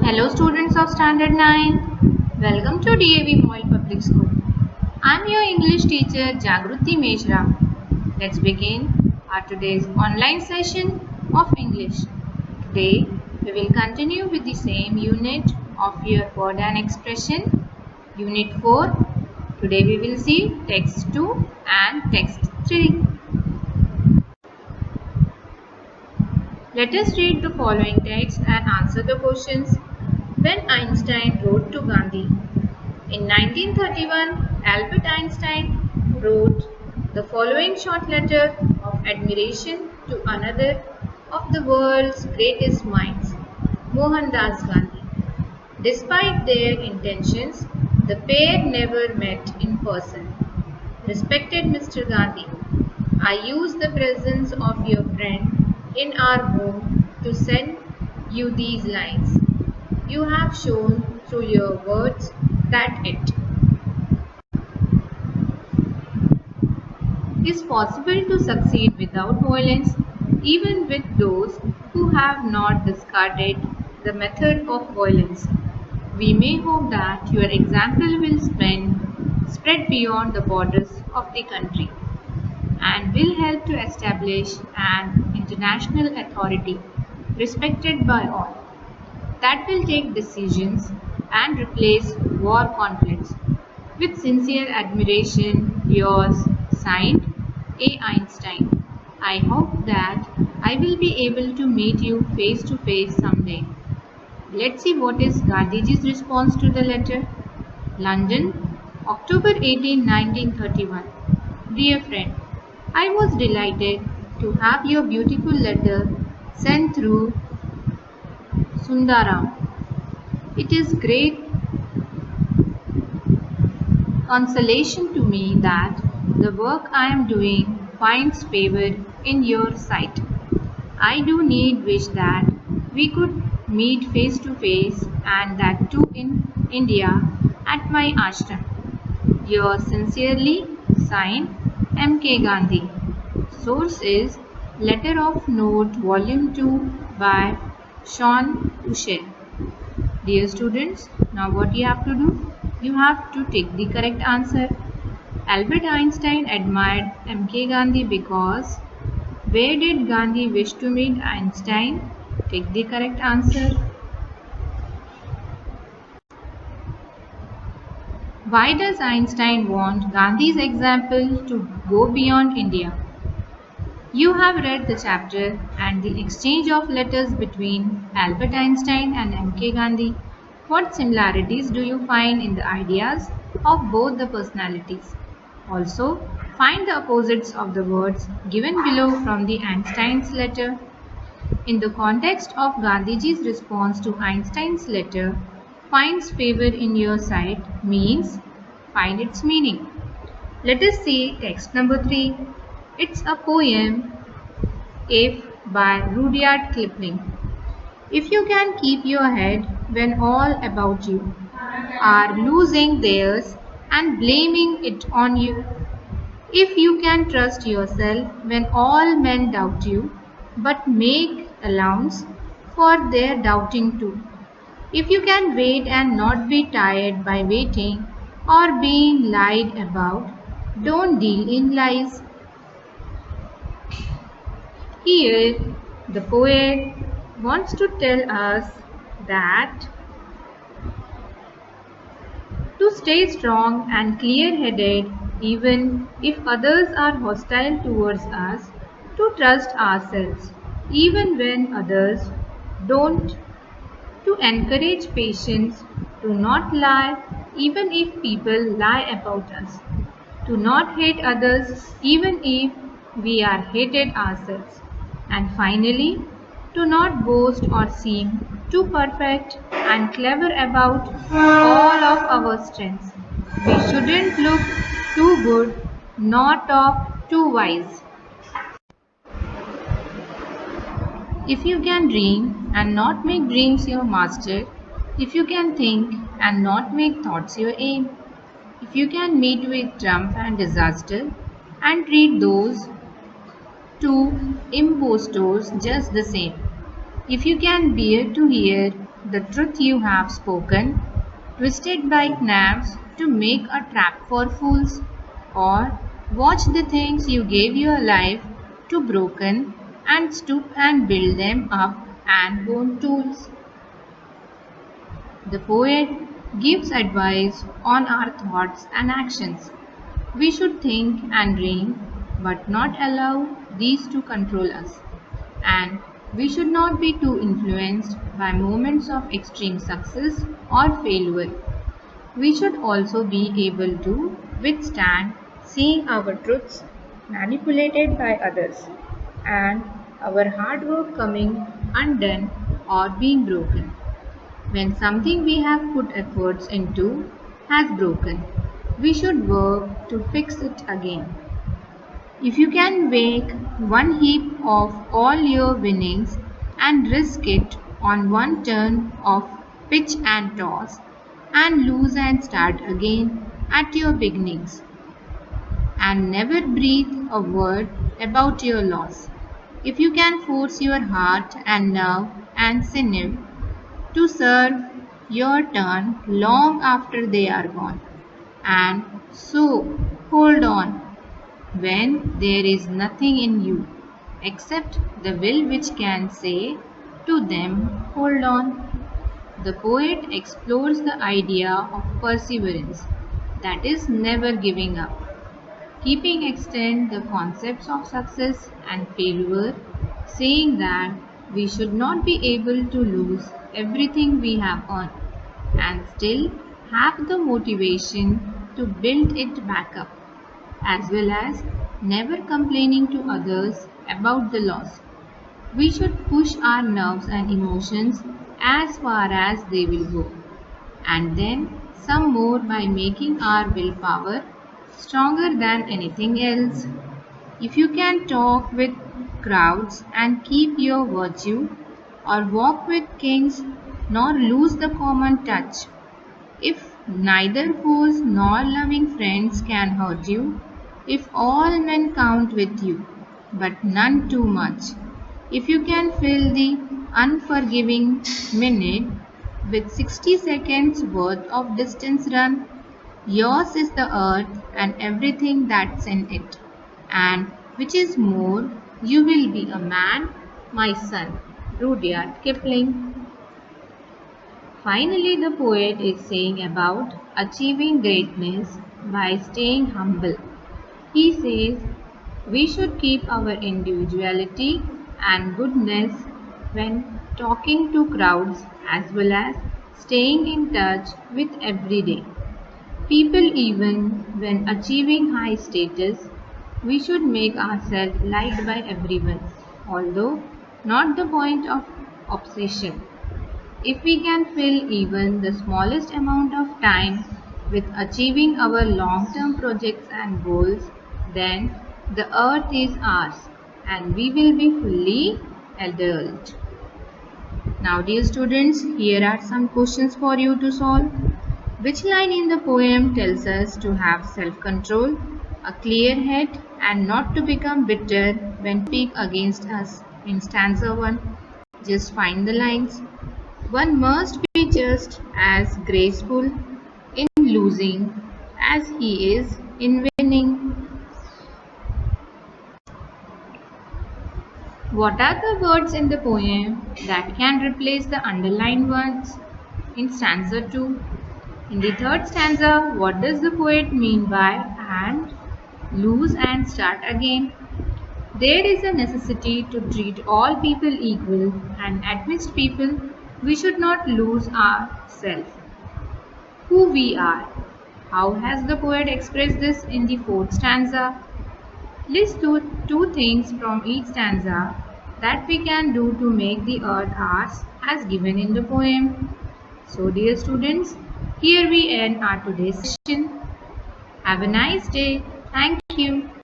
Hello students of Standard 9. Welcome to DAV Moil Public School. I am your English teacher Jagruti Mejra. Let's begin our today's online session of English. Today we will continue with the same unit of your word and expression, Unit 4. Today we will see text 2 and text 3. Let us read the following text and answer the questions. When Einstein wrote to Gandhi. In 1931, Albert Einstein wrote the following short letter of admiration to another of the world's greatest minds, Mohandas Gandhi. Despite their intentions, the pair never met in person. Respected Mr. Gandhi, I use the presence of your friend in our home to send you these lines. You have shown through your words that it is possible to succeed without violence, even with those who have not discarded the method of violence. We may hope that your example will spread beyond the borders of the country and will help to establish an international authority respected by all that will take decisions and replace war conflicts. With sincere admiration, yours, signed, A. Einstein. I hope that I will be able to meet you face to face someday. Let's see what is Gandhiji's response to the letter. London, October 18, 1931. Dear friend, I was delighted to have your beautiful letter sent through Sundaram. It is great consolation to me that the work I am doing finds favor in your sight. I do need wish that we could meet face to face and that too in India at my ashram. Yours sincerely, signed M.K. Gandhi. Source is Letter of Note Volume 2 by Sean Usher. Dear students, now what you have to do? You have to take the correct answer. Albert Einstein admired M.K. Gandhi because where did Gandhi wish to meet Einstein? Take the correct answer. Why does Einstein want Gandhi's example to go beyond India? You have read the chapter and the exchange of letters between Albert Einstein and M.K. Gandhi. What similarities do you find in the ideas of both the personalities? Also, find the opposites of the words given below from the Einstein's letter. In the context of Gandhiji's response to Einstein's letter, finds favor in your sight means find its meaning. Let us see text number 3. It's a poem, If by Rudyard Kipling. If you can keep your head when all about you are losing theirs and blaming it on you, if you can trust yourself when all men doubt you, but make allowance for their doubting too, if you can wait and not be tired by waiting or being lied about, don't deal in lies. Here, the poet wants to tell us that to stay strong and clear-headed even if others are hostile towards us, to trust ourselves even when others don't, to encourage patience, to not lie even if people lie about us, to not hate others even if we are hated ourselves, and finally, to not boast or seem too perfect and clever about all of our strengths. We shouldn't look too good nor talk too wise. If you can dream and not make dreams your master, if you can think and not make thoughts your aim, if you can meet with triumph and disaster and treat those two impostors just the same, if you can bear to hear the truth you have spoken, twisted by knaves to make a trap for fools, or watch the things you gave your life to broken and stoop and build them up and bone tools. The poet gives advice on our thoughts and actions. We should think and dream, but not allow these to control us. And we should not be too influenced by moments of extreme success or failure. We should also be able to withstand seeing our truths manipulated by others and our hard work coming undone or being broken. When something we have put efforts into has broken, we should work to fix it again. If you can make one heap of all your winnings and risk it on one turn of pitch and toss, and lose and start again at your beginnings, and never breathe a word about your loss. If you can force your heart and nerve and sinew to serve your turn long after they are gone, and so hold on when there is nothing in you except the will which can say to them, hold on. The poet explores the idea of perseverance, that is, never giving up. Keeping extend the concepts of success and failure, saying that we should not be able to lose everything we have earned and still have the motivation to build it back up, as well as never complaining to others about the loss. We should push our nerves and emotions as far as they will go, and then some more by making our willpower stronger than anything else. If you can talk with crowds and keep your virtue, or walk with kings nor lose the common touch, if neither foes nor loving friends can hurt you, if all men count with you, but none too much, if you can fill the unforgiving minute with 60 seconds worth of distance run, yours is the earth and everything that's in it, and which is more, you will be a man, my son. Rudyard Kipling. Finally, the poet is saying about achieving greatness by staying humble. He says we should keep our individuality and goodness when talking to crowds as well as staying in touch with everyday people even when achieving high status. We should make ourselves liked by everyone, although not the point of obsession. If we can fill even the smallest amount of time with achieving our long-term projects and goals, then the earth is ours and we will be fully adult. Now dear students, here are some questions for you to solve. Which line in the poem tells us to have self-control, a clear head and not to become bitter when speak against us? In stanza 1, just find the lines. One must be just as graceful in losing as he is in winning. What are the words in the poem that can replace the underlined ones? In stanza 2. In the third stanza, what does the poet mean by and lose and start again? There is a necessity to treat all people equal, and amidst people we should not lose ourselves, who we are. How has the poet expressed this in the fourth stanza? List two things from each stanza that we can do to make the earth ours as given in the poem. So dear students, here we end our today's session. Have a nice day. Thank you.